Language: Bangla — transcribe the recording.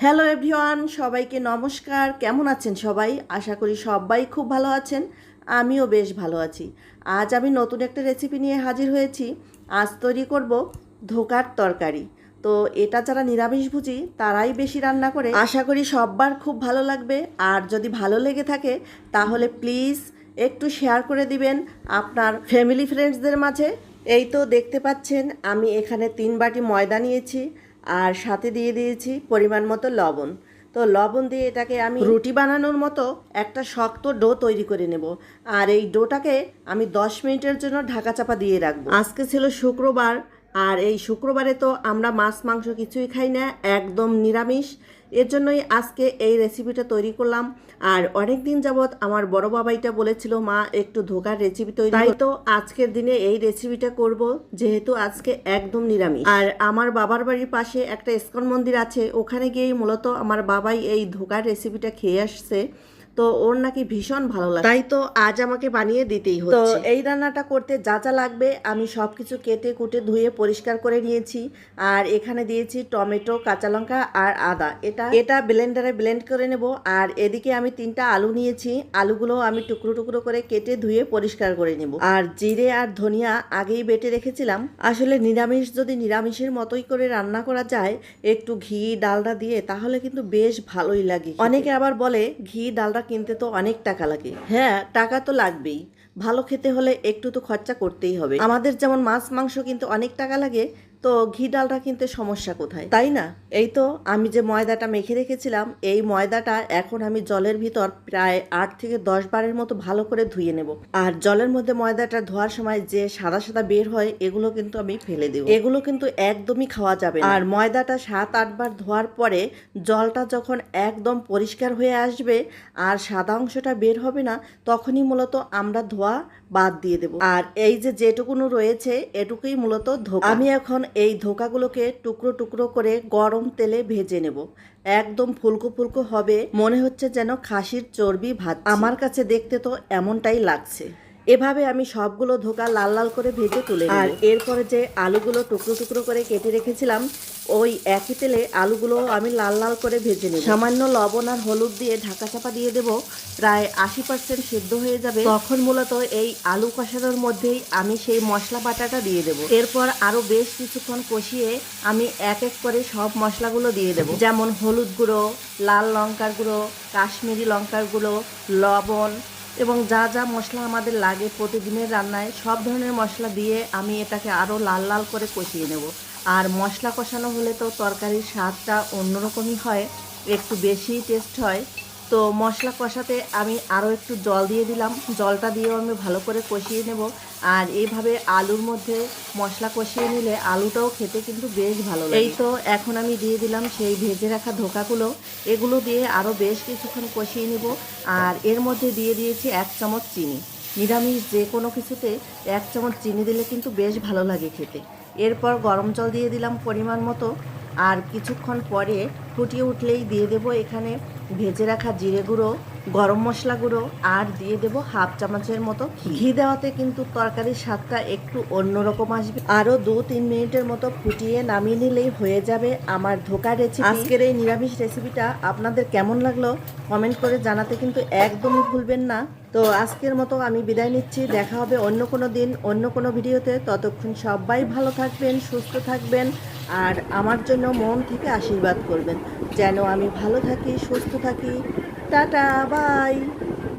হ্যালো এভরিওয়ান, সবাইকে নমস্কার। কেমন আছেন সবাই? আশা করি সবাই খুব ভালো আছেন। আমিও বেশ ভালো আছি। আজ আমি নতুন একটা রেসিপি নিয়ে হাজির হয়েছি। আজ তৈরি করব ধোকার তরকারি। তো এটা যারা নিরামিষভোজী তারাই বেশি রান্না করে। আশা করি সবার খুব ভালো লাগবে। আর যদি ভালো লেগে থাকে তাহলে প্লিজ একটু শেয়ার করে দিবেন আপনার ফ্যামিলি ফ্রেন্ডসদের মাঝে। এই তো দেখতে পাচ্ছেন আমি এখানে 3 বাটি ময়দা নিয়েছি আর সাথে দিয়ে দিয়েছি পরিমাণ মতো লবণ। তো লবণ দিয়ে এটাকে আমি রুটি বানানোর মতো একটা শক্ত ডো তৈরি করে নেব। আর এই ডোটাকে আমি 10 মিনিটের জন্য ঢাকা চাপা দিয়ে রাখবো। আজকে ছিল শুক্রবার, আর এই শুক্রবারে তো আমরা মাছ মাংস কিছুই খাই না, একদম নিরামিষ। এর জন্যই আজকে এই রেসিপিটা তৈরি করলাম। আর অনেক দিন যাবৎ আমার বড় বাবাইটা বলেছিল মা একটু ধোকার রেসিপি তৈরি, তাই তো আজকের দিনে এই রেসিপিটা করব, যেহেতু আজকে একদম নিরামিষ। আর আমার বাবার বাড়ির পাশে একটা ইস্কন মন্দির আছে, ওখানে গিয়েই মূলত আমার বাবাই এই ধোকার রেসিপিটা খেয়ে আসছে। তো ওর নাকি ভীষণ ভালো লাগে, তাই তো আজ আমাকে বানিয়ে দিতেই হচ্ছে। তো এই রান্নাটা করতে যা যা লাগবে আমি সব কিছু কেটে কুটে ধুয়ে পরিষ্কার করে নিয়েছি। আর এখানে দিয়েছি টমেটো, কাঁচা লঙ্কা আর আদা। এটা ব্লেন্ডারে ব্লেন্ড করে নেব। আর এদিকে আমি 3টা আলু নিয়েছি, আলুগুলো আমি টুকরো টুকরো করে কেটে ধুয়ে পরিষ্কার করে নেব। আর জিরে আর ধনিয়া আগেই বেটে রেখেছিলাম। আসলে নিরামিষ যদি নিরামিষের মতোই করে রান্না করা যায়, একটু ঘি ডালডা দিয়ে, তাহলে কিন্তু বেশ ভালোই লাগে। অনেকে আবার বলে ঘি ডালডা কিনতে তো অনেক টাকা লাগে। হ্যাঁ, টাকা তো লাগবেই। ভালো খেতে হলে একটু তো খরচা করতেই হবে। আমাদের যেমন মাছ মাংস কিনতে অনেক টাকা লাগে, তো ঘি ডালটা কিনতে সমস্যা কোথায়, তাই না? এই তো আমি যে ময়দাটা মেখে রেখেছিলাম, এই ময়দাটা এখন আমি জলের ভিতর প্রায় 8 থেকে 10 বারের মতো ভালো করে ধুয়ে নেব। আর জলের মধ্যে ময়দাটা ধোয়ার সময় যে সাদা সাদা বের হয়, এগুলো কিন্তু আমি ফেলে দেব। এগুলো কিন্তু একদমই খাওয়া যাবে না। আর ময়দাটা 7-8 বার ধোয়ার পরে জলটা যখন একদম পরিষ্কার হয়ে আসবে আর সাদা অংশটা বের হবে না, তখনই মূলত আমরা ধোয়া বাদ দিয়ে দেব। আর এই যে যেটুকুনো রয়েছে এটুকুই মূলত ধোকা। আমি এখন এই ধোকাগুলোকে টুকরো টুকরো করে গরম তেলে ভেজে নেব। একদম ফুলকো ফুলকো হবে, মনে হচ্ছে যেন খাসির চর্বি ভাত। আমার কাছে দেখতে তো এমনটাই লাগছে। এভাবে আমি সবগুলো ধোকা লাল লাল করে ভেজে তুলে নেব। আর এরপরে যে আলুগুলো টুকরো টুকরো করে কেটে রেখেছিলাম, ওই একই তেলে আলুগুলো আমি লাল লাল করে ভেজে নেব। সামান্য লবণ আর হলুদ দিয়ে ঢাকা চাপা দিয়ে দেব। প্রায় 80% সিদ্ধ হয়ে যাবে, তখন মূলত এই আলু কষানোর মধ্যেই আমি সেই মশলা বাটাটা দিয়ে দেব। এরপর আরো বেশ কিছুক্ষণ কষিয়ে আমি এক এক করে সব মশলাগুলো দিয়ে দেব, যেমন হলুদ গুঁড়ো, লাল লঙ্কার গুঁড়ো, কাশ্মীরি লঙ্কার গুঁড়ো, লবণ এবং যা যা মশলা আমাদের লাগে প্রতিদিনের রান্নায়, সব ধরনের মশলা দিয়ে আমি এটাকে আরও লাল লাল করে কষিয়ে নেব। আর মশলা কষানো হলে তো তরকারির স্বাদটা অন্যরকমই হয়, একটু বেশি টেস্ট হয়। তো মশলা কষাতে আমি আরও একটু জল দিয়ে দিলাম। জলটা দিয়েও আমি ভালো করে কষিয়ে নেব। আর এইভাবে আলুর মধ্যে মশলা কষিয়ে নিলে আলুটাও খেতে কিন্তু বেশ ভালো লাগে। এই তো এখন আমি দিয়ে দিলাম সেই ভেজে রাখা ধোকাগুলো। এগুলো দিয়ে আরও বেশ কিছুক্ষণ কষিয়ে নেব। আর এর মধ্যে দিয়ে দিয়েছি 1 চামচ চিনি। নিরামিষ যে কোনো কিছুতে 1 চামচ চিনি দিলে কিন্তু বেশ ভালো লাগে খেতে। এরপর গরম জল দিয়ে দিলাম পরিমাণ মতো। আর কিছুক্ষণ পরে ফুটিয়ে উঠলেই দিয়ে দেব এখানে ভেজে রাখা জিরে গুঁড়ো, গরম মশলা গুঁড়ো, আর দিয়ে দেব 1/2 চামচের মতো ঘি। ঘি দেওয়াতে কিন্তু তরকারির স্বাদটা একটু অন্যরকম আসবে। আরও 2-3 মিনিটের মতো ফুটিয়ে নামিয়ে নিলেই হয়ে যাবে আমার ধোকার রেসিপি। আজকের এই নিরামিষ রেসিপিটা আপনাদের কেমন লাগলো কমেন্ট করে জানাতে কিন্তু একদমই ভুলবেন না। তো আজকের মতো আমি বিদায় নিচ্ছি। দেখা হবে অন্য কোনো দিন অন্য কোনো ভিডিওতে। ততক্ষণ সবাই ভালো থাকবেন, সুস্থ থাকবেন, আর আমার জন্য মন থেকে আশীর্বাদ করবেন যেন আমি ভালো থাকি, সুস্থ থাকি। Tata, by.